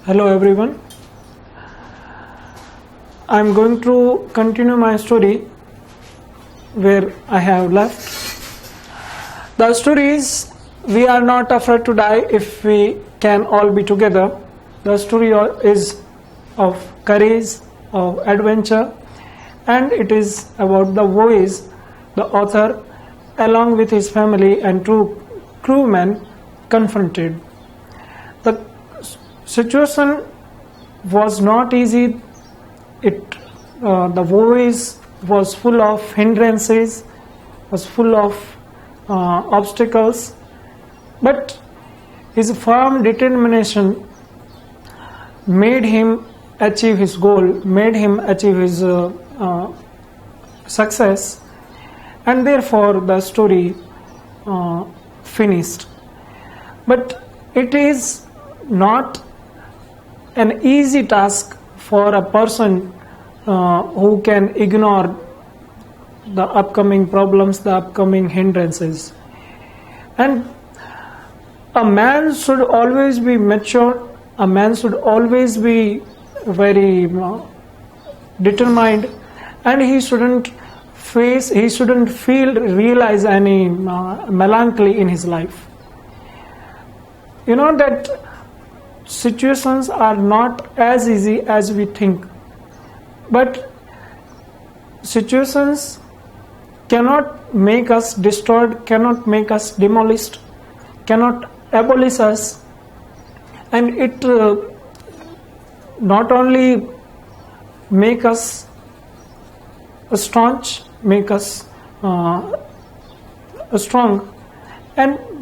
Hello everyone. I am going to continue my story where I have left. The story is we are not afraid to die if we can all be together. The story is of courage, of adventure, and it is about the voice the author along with his family and two crewmen confronted. The situation was not easy. The voice was full of hindrances, was full of obstacles, but his firm determination made him achieve his goal, made him achieve his success, and therefore the story finished. But it is not an easy task for a person who can ignore the upcoming problems, the upcoming hindrances. And a man should always be mature, a man should always be very determined, and he shouldn't realize any melancholy in his life. You know that situations are not as easy as we think, but situations cannot make us destroyed, cannot make us demolished, cannot abolish us, and it not only make us staunch, make us strong,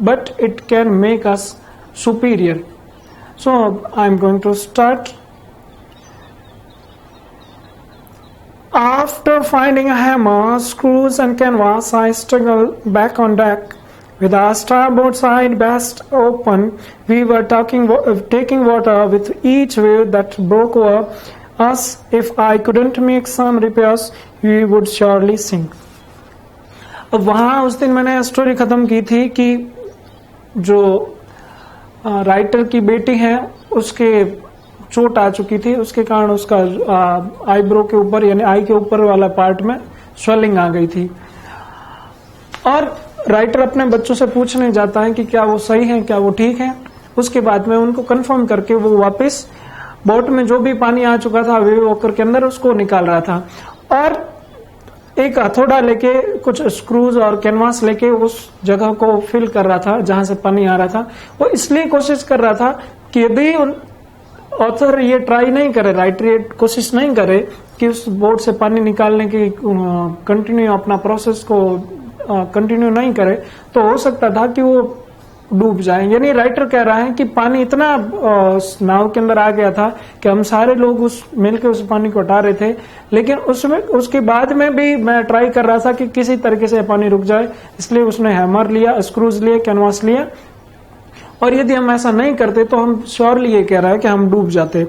but it can make us superior. So I am going to start. After finding a hammer, screws and canvas, I struggled back on deck. With our starboard side best open, we were taking water with each wave that broke over us. If I couldn't make some repairs, we would surely sink. अब वहाँ उस दिन मैंने story ख़त्म की थी कि जो राइटर की बेटी है उसके चोट आ चुकी थी, उसके कारण उसका आईब्रो के ऊपर यानी आई के ऊपर वाला पार्ट में स्वेलिंग आ गई थी। और राइटर अपने बच्चों से पूछने जाता है कि क्या वो सही है, क्या वो ठीक है। उसके बाद में उनको कंफर्म करके वो वापस बोट में जो भी पानी आ चुका था वेव वॉकर के अंदर उसको निकाल रहा था, और एक हथौड़ा लेके कुछ स्क्रूज और कैनवास लेके उस जगह को फिल कर रहा था जहां से पानी आ रहा था। वो इसलिए कोशिश कर रहा था कि यदि ऑथर ये ट्राई नहीं करे, राइटर ये कोशिश नहीं करे कि उस बोट से पानी निकालने की कंटिन्यू अपना प्रोसेस को कंटिन्यू नहीं करे, तो हो सकता था कि वो डूब जाए। यानी राइटर कह रहा है कि पानी इतना नाव के अंदर आ गया था कि हम सारे लोग मिलकर उस पानी को हटा रहे थे, लेकिन उसके बाद में भी मैं ट्राई कर रहा था कि किसी तरीके से पानी रुक जाए। इसलिए उसने हैमर लिया, स्क्रूज लिए, कैनवास लिया, और यदि हम ऐसा नहीं करते तो हम श्योरली ये कह रहा है कि हम डूब जाते।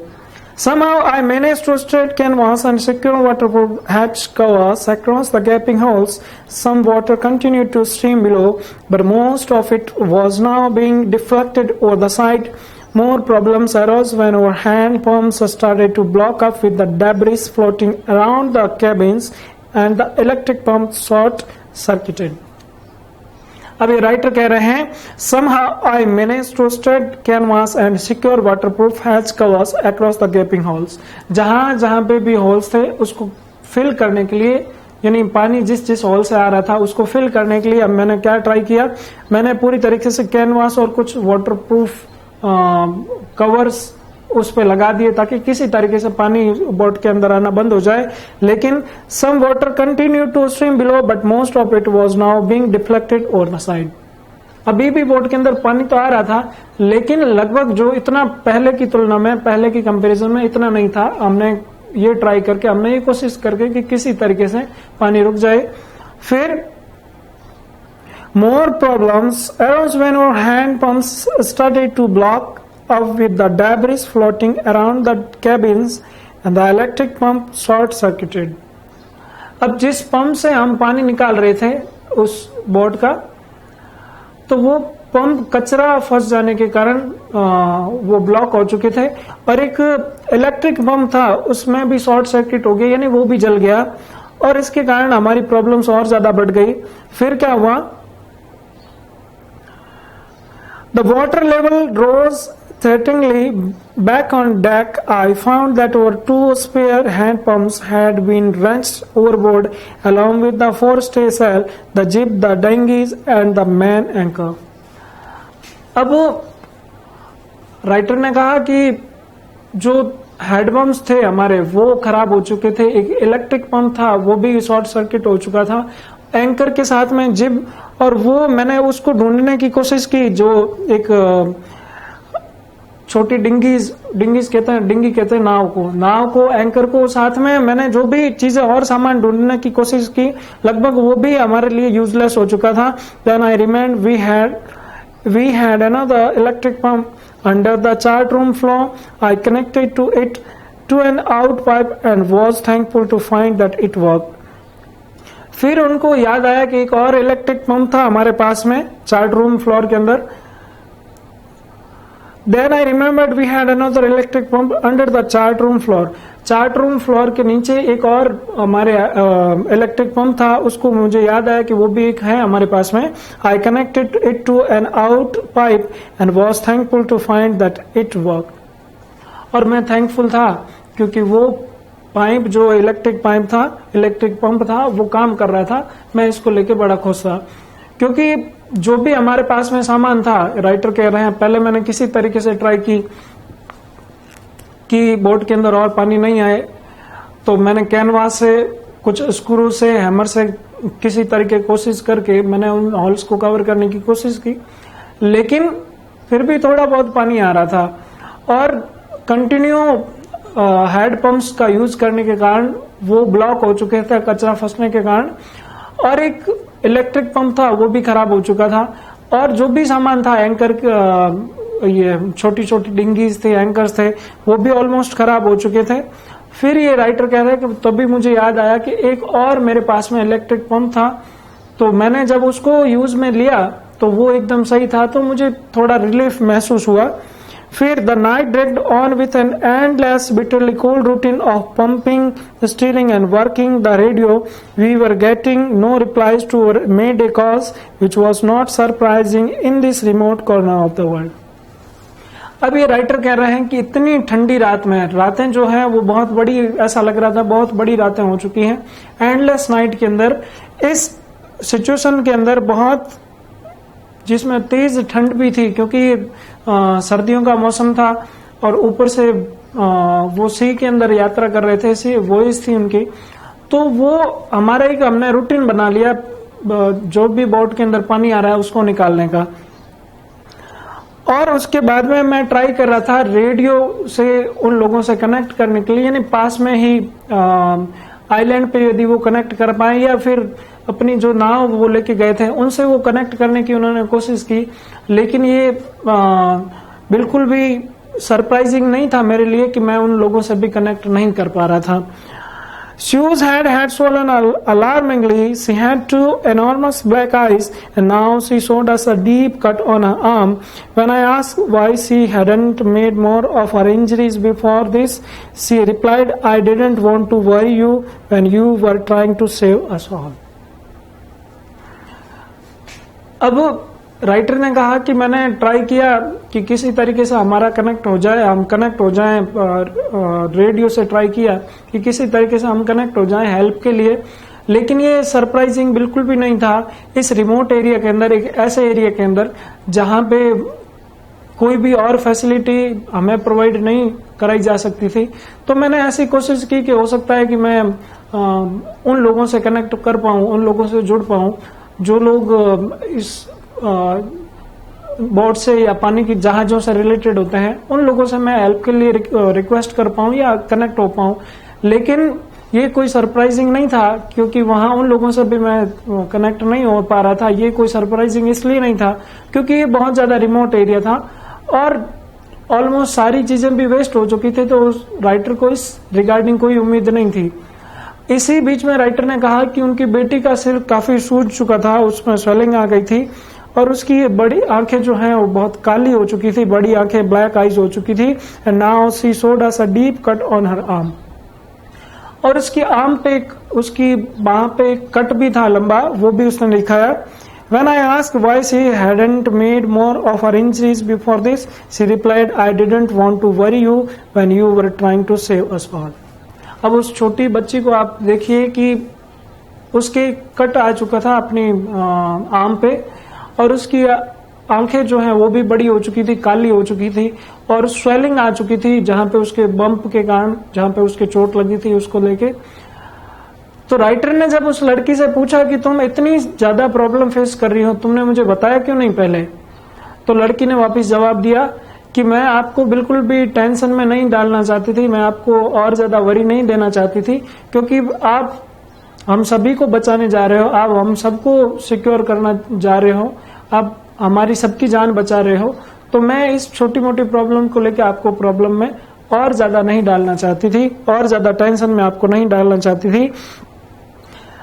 Somehow I managed to straight canvas and secure waterproof hatch covers across the gaping holes. Some water continued to stream below, but most of it was now being deflected over the side. More problems arose when our hand pumps started to block up with the debris floating around the cabins, and the electric pump short-circuited. अब ये writer कह रहे हैं somehow I managed to straight canvas and secure waterproof hatch covers across the gaping holes. जहां पे भी holes थे उसको फिल करने के लिए, यानी पानी जिस होल से आ रहा था उसको फिल करने के लिए अब मैंने क्या ट्राई किया, मैंने पूरी तरीके से कैनवास और कुछ वाटरप्रूफ कवर्स उस पे लगा दिए ताकि किसी तरीके से पानी बोट के अंदर आना बंद हो जाए। लेकिन some water continue to stream below, but most of it was now being deflected over the side. अभी भी बोट के अंदर पानी तो आ रहा था, लेकिन लगभग जो इतना पहले की तुलना में, पहले की कंपैरिजन में इतना नहीं था। हमने ये ट्राई करके, हमने ये कोशिश करके कि किसी तरीके से पानी रुक जाए। फिर more problems arouse when our hand pumps started to block up with the debris floating around the cabins and the electric pump short circuited. अब जिस पंप से हम पानी निकाल रहे थे उस बोट का, तो वो पंप कचरा फंस जाने के कारण वो ब्लॉक हो चुके थे, और एक इलेक्ट्रिक पंप था उसमें भी शॉर्ट सर्किट हो गया, यानी वो भी जल गया, और इसके कारण हमारी प्रॉब्लम्स और ज्यादा बढ़ गई। फिर क्या हुआ, the water level rose threateningly back on deck. I found that our 2 spare hand pumps had been wrenched overboard along with the forestaysail, the jib, the dinghies and the main anchor. अब writer ने कहा कि जो head pumps थे हमारे वो खराब हो चुके थे, एक इलेक्ट्रिक पंप था वो भी शॉर्ट सर्किट हो चुका था, एंकर के साथ में जिब, और वो मैंने उसको ढूंढने की कोशिश की, जो एक छोटी डिंगीज कहते हैं, डिंगी कहते हैं नाव को, एंकर को, साथ में मैंने जो भी चीजें और सामान ढूंढने की कोशिश की, लगभग वो भी हमारे लिए यूजलेस हो चुका था। Then I remained we had another electric pump under the chart room floor. I connected to it to an out pipe and was thankful to find that it worked. फिर उनको याद आया कि एक और इलेक्ट्रिक पंप था हमारे पास में चार्ट रूम फ्लोर के अंदर। Then I remembered we had another electric pump under the chart room floor. Chart room floor के नीचे एक और हमारे इलेक्ट्रिक पंप था, उसको मुझे याद आया कि वो भी एक है हमारे पास में। I connected it to an out pipe and was thankful to find that it worked. और मैं थैंकफुल था क्योंकि वो पाइप जो इलेक्ट्रिक पंप था वो काम कर रहा था। मैं इसको लेके बड़ा खुश था क्योंकि जो भी हमारे पास में सामान था, राइटर कह रहे हैं, पहले मैंने किसी तरीके से ट्राई की कि बोट के अंदर और पानी नहीं आए, तो मैंने कैनवास से, कुछ स्क्रू से, हैमर से किसी तरीके कोशिश करके मैंने उन होल्स को कवर करने की कोशिश की, लेकिन फिर भी थोड़ा बहुत पानी आ रहा था। और कंटिन्यू हेड पंप्स का यूज करने के कारण वो ब्लॉक हो चुके थे कचरा फंसने के कारण, और एक इलेक्ट्रिक पंप था वो भी खराब हो चुका था, और जो भी सामान था, एंकर, ये छोटी छोटी डिंगीज थे, एंकर्स थे, वो भी ऑलमोस्ट खराब हो चुके थे। फिर ये राइटर कह रहे हैं कि तभी मुझे याद आया कि एक और मेरे पास में इलेक्ट्रिक पंप था, तो मैंने जब उसको यूज में लिया तो वो एकदम सही था, तो मुझे थोड़ा रिलीफ महसूस हुआ। फिर the night dragged on with an endless bitterly cold routine of pumping, steering and working the radio. We were getting no replies to our made calls which was not surprising in this remote corner of the world. अब ये writer कह रहे हैं कि इतनी ठंडी रात में, रातें जो है वो बहुत बड़ी, ऐसा लग रहा था बहुत बड़ी रातें हो चुकी हैं, एंडलेस नाइट के अंदर, इस सिचुएशन के अंदर बहुत, जिसमें तेज ठंड भी थी क्योंकि सर्दियों का मौसम था, और ऊपर से वो सी के अंदर यात्रा कर रहे थे, सी वॉइस थी उनकी, तो वो हमारा एक हमने रूटीन बना लिया जो भी बोट के अंदर पानी आ रहा है उसको निकालने का। और उसके बाद में मैं ट्राई कर रहा था रेडियो से उन लोगों से कनेक्ट करने के लिए, यानी पास में ही आइलैंड पे यदि वो कनेक्ट कर पाए, या फिर अपनी जो नाव वो लेके गए थे उनसे वो कनेक्ट करने की उन्होंने कोशिश की, लेकिन ये बिल्कुल भी सरप्राइजिंग नहीं था मेरे लिए कि मैं उन लोगों से भी कनेक्ट नहीं कर पा रहा था। Shoes had swollen alarmingly. She had 2 enormous black eyes, and now she showed us a deep cut on her arm. When I asked why she hadn't made more of her injuries before this, she replied, "I didn't want to worry you when you were trying to save us all." अब writer ने कहा कि मैंने try किया कि किसी तरीके से हमारा कनेक्ट हो जाए, हम कनेक्ट हो जाएं, रेडियो से ट्राई किया कि किसी तरीके से हम कनेक्ट हो जाएं हेल्प के लिए, लेकिन ये सरप्राइजिंग बिल्कुल भी नहीं था। इस रिमोट एरिया के अंदर, एक ऐसे एरिया के अंदर जहां पे कोई भी और फैसिलिटी हमें प्रोवाइड नहीं कराई जा सकती थी, तो मैंने ऐसी कोशिश की कि हो सकता है कि मैं उन लोगों से कनेक्ट कर पाऊं, उन लोगों से जुड़ पाऊं जो लोग इस बोट से या पानी की जहाजों से रिलेटेड होते हैं, उन लोगों से मैं हेल्प के लिए रिक्वेस्ट कर पाऊं या कनेक्ट हो पाऊं। लेकिन ये कोई सरप्राइजिंग नहीं था क्योंकि वहां उन लोगों से भी मैं कनेक्ट नहीं हो पा रहा था। ये कोई सरप्राइजिंग इसलिए नहीं था क्योंकि ये बहुत ज्यादा रिमोट एरिया था और ऑलमोस्ट सारी चीजें भी वेस्ट हो चुकी थी, तो उस राइटर को इस रिगार्डिंग कोई उम्मीद नहीं थी। इसी बीच में राइटर ने कहा कि उनकी बेटी का सिर काफी सूज चुका था, उसमें स्वेलिंग आ गई थी और उसकी बड़ी आंखें जो हैं वो बहुत काली हो चुकी थी, बड़ी आंखें, ब्लैक आईज हो चुकी थी। And now she showed us a deep cut on her arm. और उसकी आर्म पे, उसकी बाह पे कट भी था लंबा, वो भी उसने दिखाया। When I asked why she hadn't made more of her injuries before this, she replied, I didn't want to worry you when you were trying to save us all. अब उस छोटी बच्ची को आप देखिए कि उसके कट आ चुका था अपनी आर्म पे, और उसकी आंखें जो हैं वो भी बड़ी हो चुकी थी, काली हो चुकी थी, और स्वेलिंग आ चुकी थी जहां पे उसके बम्प के कारण, जहां पे उसके चोट लगी थी उसको लेके। तो राइटर ने जब उस लड़की से पूछा कि तुम इतनी ज्यादा प्रॉब्लम फेस कर रही हो, तुमने मुझे बताया क्यों नहीं पहले? तो लड़की ने वापस जवाब दिया कि मैं आपको बिल्कुल भी टेंशन में नहीं डालना चाहती थी, मैं आपको और ज्यादा वरी नहीं देना चाहती थी, क्योंकि आप हम सभी को बचाने जा रहे हो, आप हम सबको सिक्योर करना जा रहे हो, आप हमारी सबकी जान बचा रहे हो, तो मैं इस छोटी मोटी प्रॉब्लम को लेकर आपको प्रॉब्लम में और ज्यादा नहीं डालना चाहती थी, और ज्यादा टेंशन में आपको नहीं डालना चाहती थी।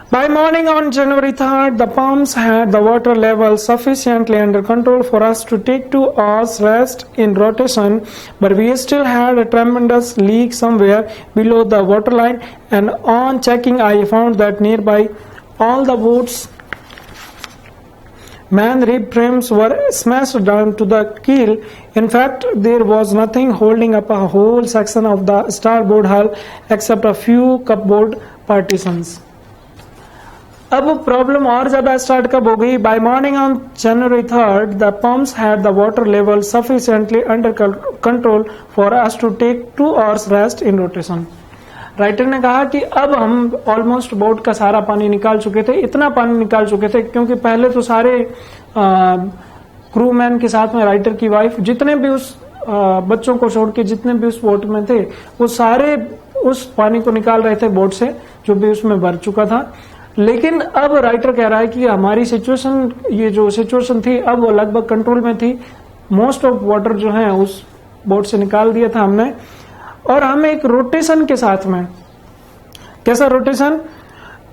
By morning on January 3rd, the pumps had the water level sufficiently under control for us to take 2 hours rest in rotation, but we still had a tremendous leak somewhere below the waterline, and on checking I found that nearby all the boats' man rib frames were smashed down to the keel. In fact, there was nothing holding up a whole section of the starboard hull except a few cupboard partitions. अब problem और ज्यादा start कब हो गई? By morning on January 3rd, the pumps had the water level sufficiently under control for us to take 2 hours rest in rotation. Writer ने कहा कि अब हम ऑलमोस्ट बोट का सारा पानी निकाल चुके थे, इतना पानी निकाल चुके थे क्योंकि पहले तो सारे क्रू मैन के साथ में राइटर की वाइफ, जितने भी उस बच्चों को छोड़ के जितने भी उस बोट में थे, वो सारे उस पानी को निकाल रहे थे बोट से, जो भी उसमें भर चुका था। लेकिन अब राइटर कह रहा है कि हमारी सिचुएशन, ये जो सिचुएशन थी, अब वो लगभग कंट्रोल में थी। मोस्ट ऑफ वाटर जो है उस बोट से निकाल दिया था हमने, और हम एक रोटेशन के साथ में, कैसा rotation?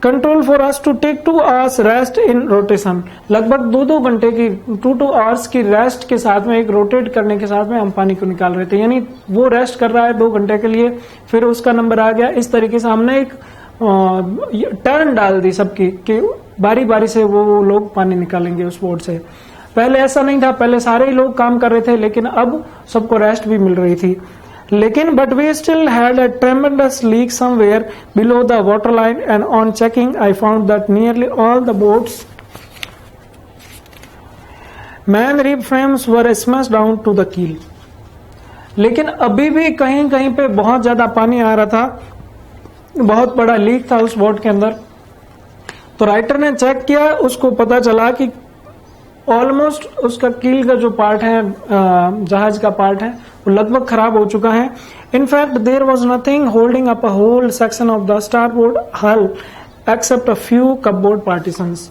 Control for us to take 2 hours rest in rotation, लगभग 2-2 घंटे की 2 hours की रेस्ट के साथ में, एक रोटेट करने के साथ में हम पानी को निकाल रहे थे। यानी वो रेस्ट कर रहा है 2 घंटे के लिए, फिर उसका नंबर आ गया। इस तरीके से हमने एक टर्न डाल दी सबकी कि बारी बारी से वो लोग पानी निकालेंगे उस बोट से। पहले ऐसा नहीं था, पहले सारे ही लोग काम कर रहे थे, लेकिन अब सबको रेस्ट भी मिल रही थी। लेकिन but we still had a tremendous leak somewhere below the water line, and on checking I found that nearly all the boats main rib frames were smashed down to the keel. लेकिन अभी भी कहीं कहीं पे बहुत ज्यादा पानी आ रहा था, बहुत बड़ा लीक था उस बोट के अंदर। तो राइटर ने चेक किया, उसको पता चला कि ऑलमोस्ट उसका कील का जो पार्ट है, जहाज का पार्ट है, वो लगभग खराब हो चुका है। In fact there was nothing holding up a whole section of the starboard hull except a few cupboard partitions.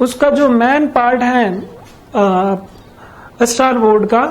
उसका जो मेन पार्ट है स्टारबोर्ड का,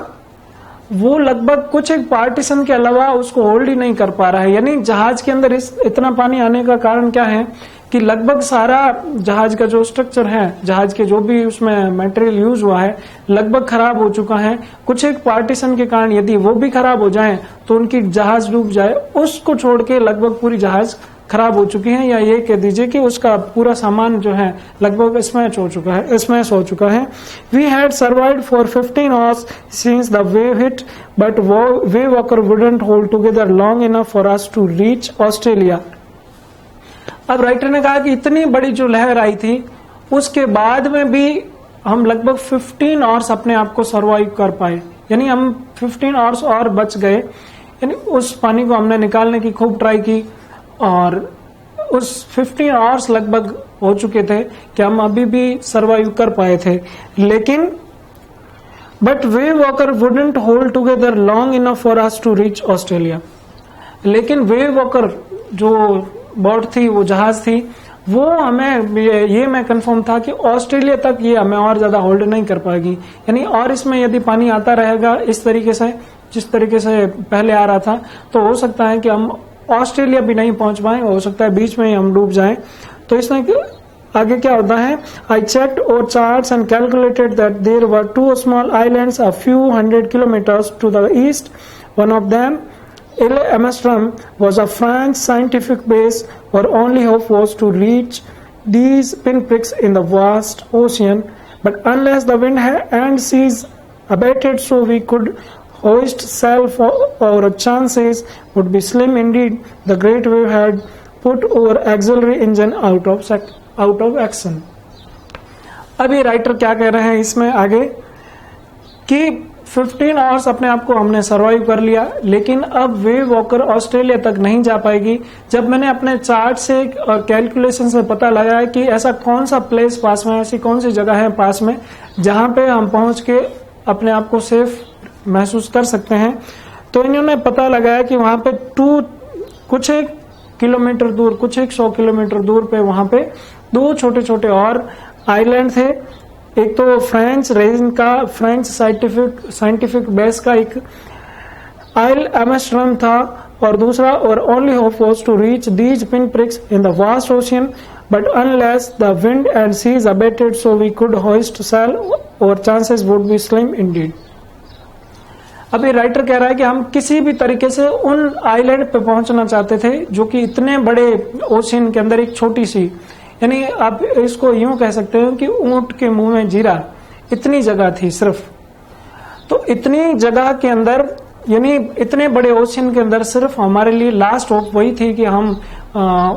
वो लगभग कुछ एक पार्टीशन के अलावा उसको होल्ड ही नहीं कर पा रहा है। यानी जहाज के अंदर इतना पानी आने का कारण क्या है कि लगभग सारा जहाज का जो स्ट्रक्चर है, जहाज के जो भी उसमें मटेरियल यूज हुआ है, लगभग खराब हो चुका है। कुछ एक पार्टीशन के कारण यदि वो भी खराब हो जाए तो उनकी जहाज डूब जाए, उसको छोड़ के लगभग पूरी जहाज खराब हो चुकी है, या ये कह दीजिए कि उसका पूरा सामान जो है लगभग स्मैश हो चुका है। We had survived for 15 hours since the wave hit, but wave walker wouldn't hold together long enough for us to reach Australia. अब राइटर ने कहा कि इतनी बड़ी जो लहर आई थी, उसके बाद में भी हम लगभग 15 hours अपने आप को सर्वाइव कर पाए। यानी हम 15 hours और बच गए। यानी उस पानी को हमने निकालने की खूब ट्राई की, और उस 15 hours लगभग हो चुके थे कि हम अभी भी सरवाइव कर पाए थे। लेकिन but Wave Walker wouldn't hold together long enough for us to reach Australia. लेकिन वेव वॉकर जो बोट थी, वो जहाज थी, वो हमें ये मैं कंफर्म था कि ऑस्ट्रेलिया तक ये हमें और ज्यादा होल्ड नहीं कर पाएगी। यानी और इसमें यदि पानी आता रहेगा इस तरीके से, जिस तरीके से पहले आ रहा था, तो हो सकता है कि हम ऑस्ट्रेलिया भी नहीं पहुंच पाए, हो सकता है बीच में ही हम डूब जाएं। तो इसने आगे क्या होता है, I checked our charts and calculated that there were 2 small islands a few hundred kilometers to the east. One of them, Ile Amsterdam, was a French scientific base. Our only hope was to reach these pinpricks in the vast ocean, but unless the wind and seas abated so we could hoist sail, for our chances would be slim indeed. The great wave had put our auxiliary engine out of action. अभी writer क्या कह रहे हैं इसमें आगे कि 15 hours अपने आप को हमने सरवाइव कर लिया, लेकिन अब वेव वॉकर ऑस्ट्रेलिया तक नहीं जा पाएगी। जब मैंने अपने चार्ट से और कैलकुलेशन से पता लगाया कि ऐसा कौन सा प्लेस पास में, ऐसी कौन सी जगह है पास में जहां पे हम पहुंच के अपने आप को सेफ महसूस कर सकते हैं, तो इन्होंने पता लगाया कि वहां पे कुछ एक किलोमीटर दूर, कुछ एक 100 किलोमीटर दूर पे वहां पे 2 छोटे छोटे और आइलैंड थे। एक तो फ्रेंच रेजिन का, फ्रेंच साइंटिफिक बेस का एक आइल एमस्टरडम था, और दूसरा our only hope was to reach these pin pricks in the vast ocean, but unless the wind and seas abated so we could hoist sail our chances would be slim indeed. अभी writer कह रहा है कि हम किसी भी तरीके से उन आइलैंड पे पहुंचना चाहते थे जो कि इतने बड़े ओशियन के अंदर एक छोटी सी, यानी आप इसको यूं कह सकते हो कि ऊंट के मुंह में जीरा, इतनी जगह थी सिर्फ। तो इतनी जगह के अंदर, यानी इतने बड़े ओशियन के अंदर सिर्फ हमारे लिए लास्ट होप वही थी कि हम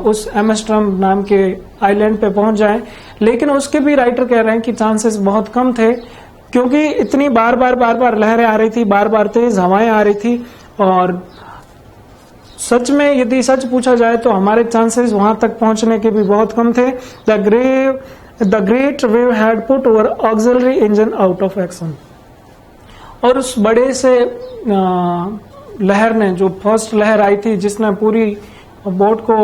उस एमस्टरडम नाम के आइलैंड पे पहुंच जाएं। लेकिन उसके भी राइटर कह रहे हैं कि चांसेस बहुत कम थे, क्योंकि इतनी बार बार लहरें आ रही थी, बार बार तेज हवाएं आ रही थी, और सच में यदि सच पूछा जाए तो हमारे चांसेस वहां तक पहुंचने के भी बहुत कम थे। The great wave had put over auxiliary engine out of action. और उस बड़े से लहर ने, जो फर्स्ट लहर आई थी जिसने पूरी बोट को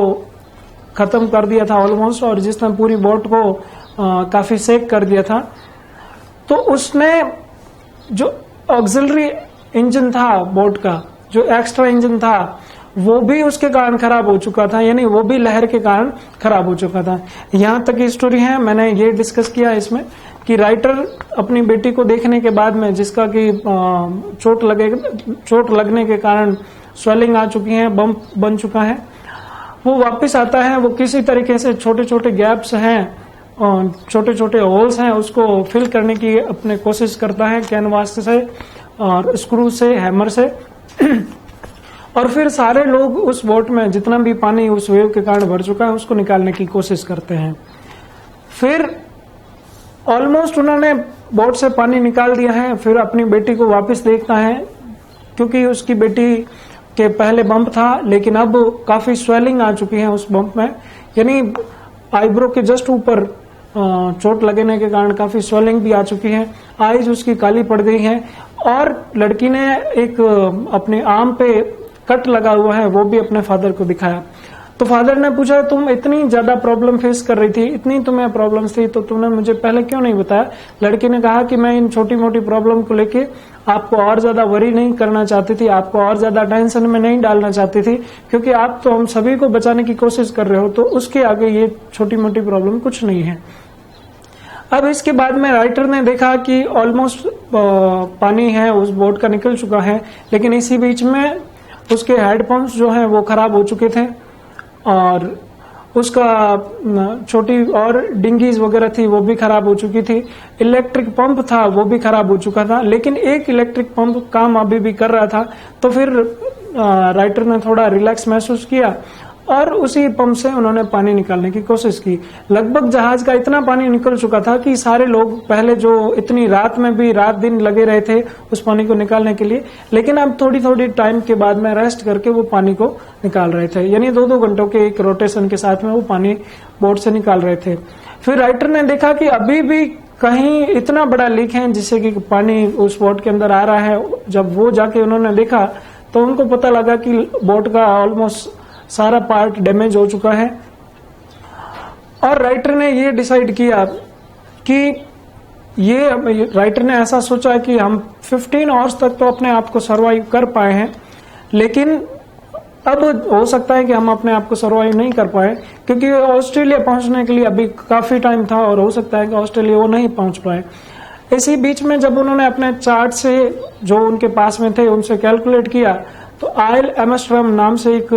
खत्म कर दिया था ऑलमोस्ट, और जिसने पूरी बोट को काफी सेक कर दिया था, तो उसने जो ऑक्सिलरी इंजन था बोट का, जो एक्स्ट्रा इंजन था, वो भी उसके कारण खराब हो चुका था, यानी वो भी लहर के कारण खराब हो चुका था। यहां तक की स्टोरी है, मैंने ये डिस्कस किया इसमें कि राइटर अपनी बेटी को देखने के बाद में, जिसका कि चोट लगने के कारण स्वेलिंग आ चुकी है, बम्प बन चुका है, वो वापस आता है। वो किसी तरीके से छोटे छोटे गैप्स हैं, छोटे छोटे होल्स हैं, उसको फिल करने की अपने कोशिश करता है कैनवास से और स्क्रू से, हैमर से। और फिर सारे लोग उस बोट में जितना भी पानी उस वेव के कारण भर चुका है उसको निकालने की कोशिश करते हैं। फिर ऑलमोस्ट उन्होंने बोट से पानी निकाल दिया है। फिर अपनी बेटी को वापस देखता है, क्योंकि उसकी बेटी के पहले बम्प था, लेकिन अब काफी स्वेलिंग आ चुकी है उस बम्प में, यानी आईब्रो के जस्ट ऊपर चोट लगने के कारण काफी स्वेलिंग भी आ चुकी है। आईज उसकी काली पड़ गई है, और लड़की ने एक अपने आर्म पे कट लगा हुआ है, वो भी अपने फादर को दिखाया। तो फादर ने पूछा, तुम इतनी ज्यादा प्रॉब्लम फेस कर रही थी, इतनी तुम्हें प्रॉब्लम्स थी, तो तुमने मुझे पहले क्यों नहीं बताया? लड़की ने कहा कि मैं इन छोटी मोटी प्रॉब्लम को लेके आपको और ज्यादा वरी नहीं करना चाहती थी, आपको और ज्यादा टेंशन में नहीं डालना चाहती थी, क्योंकि आप तो हम सभी को बचाने की कोशिश कर रहे हो, तो उसके आगे ये छोटी मोटी प्रॉब्लम कुछ नहीं है। अब इसके बाद में राइटर ने देखा कि ऑलमोस्ट पानी है उस बोट का निकल चुका है, लेकिन इसी बीच में उसके हेडपंप्स जो हैं वो खराब हो चुके थे, और उसका छोटी और डिंगीज वगैरह थी वो भी खराब हो चुकी थी। इलेक्ट्रिक पंप था वो भी खराब हो चुका था, लेकिन एक इलेक्ट्रिक पंप काम अभी भी कर रहा था। तो फिर राइटर ने थोड़ा रिलैक्स महसूस किया, और उसी पंप से उन्होंने पानी निकालने की कोशिश की। लगभग जहाज का इतना पानी निकल चुका था कि सारे लोग पहले जो इतनी रात में भी रात दिन लगे रहे थे उस पानी को निकालने के लिए, लेकिन अब थोड़ी थोड़ी टाइम के बाद में रेस्ट करके वो पानी को निकाल रहे थे, यानी 2-2 घंटों के एक रोटेशन के साथ में वो पानी बोट से निकाल रहे थे। फिर राइटर ने देखा कि अभी भी कहीं इतना बड़ा लीक है जिससे कि पानी उस बोट के अंदर आ रहा है। जब वो जाके उन्होंने देखा तो उनको पता लगा कि बोट का ऑलमोस्ट सारा पार्ट डैमेज हो चुका है, और राइटर ने ये डिसाइड किया कि राइटर ने ऐसा सोचा कि हम 15 आवर्स तक तो अपने आप को सरवाइव कर पाए हैं, लेकिन अब हो सकता है कि हम अपने आप को सर्वाइव नहीं कर पाए, क्योंकि ऑस्ट्रेलिया पहुंचने के लिए अभी काफी टाइम था और हो सकता है कि ऑस्ट्रेलिया वो नहीं पहुंच पाए। इसी बीच में जब उन्होंने अपने चार्ट से जो उनके पास में थे उनसे कैलकुलेट किया, तो आइल एमस्टरडम नाम से एक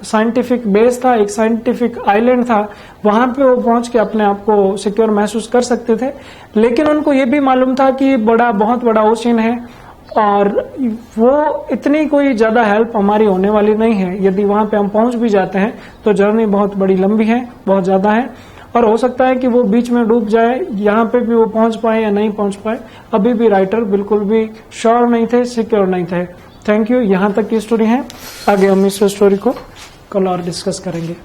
साइंटिफिक बेस था, एक साइंटिफिक आइलैंड था, वहां पे वो पहुंच के अपने आप को सिक्योर महसूस कर सकते थे। लेकिन उनको ये भी मालूम था कि बहुत बड़ा ओशन है और वो इतनी कोई ज्यादा हेल्प हमारी होने वाली नहीं है। यदि वहां पे हम पहुंच भी जाते हैं तो जर्नी बहुत बड़ी लंबी है, बहुत ज्यादा है, और हो सकता है कि वो बीच में डूब जाए, यहाँ पे भी वो पहुंच पाए या नहीं पहुंच पाए। अभी भी राइटर बिल्कुल भी श्योर नहीं थे, सिक्योर नहीं थे। Thank you. यहाँ तक की स्टोरी है, आगे हम इस स्टोरी को कल और डिस्कस करेंगे।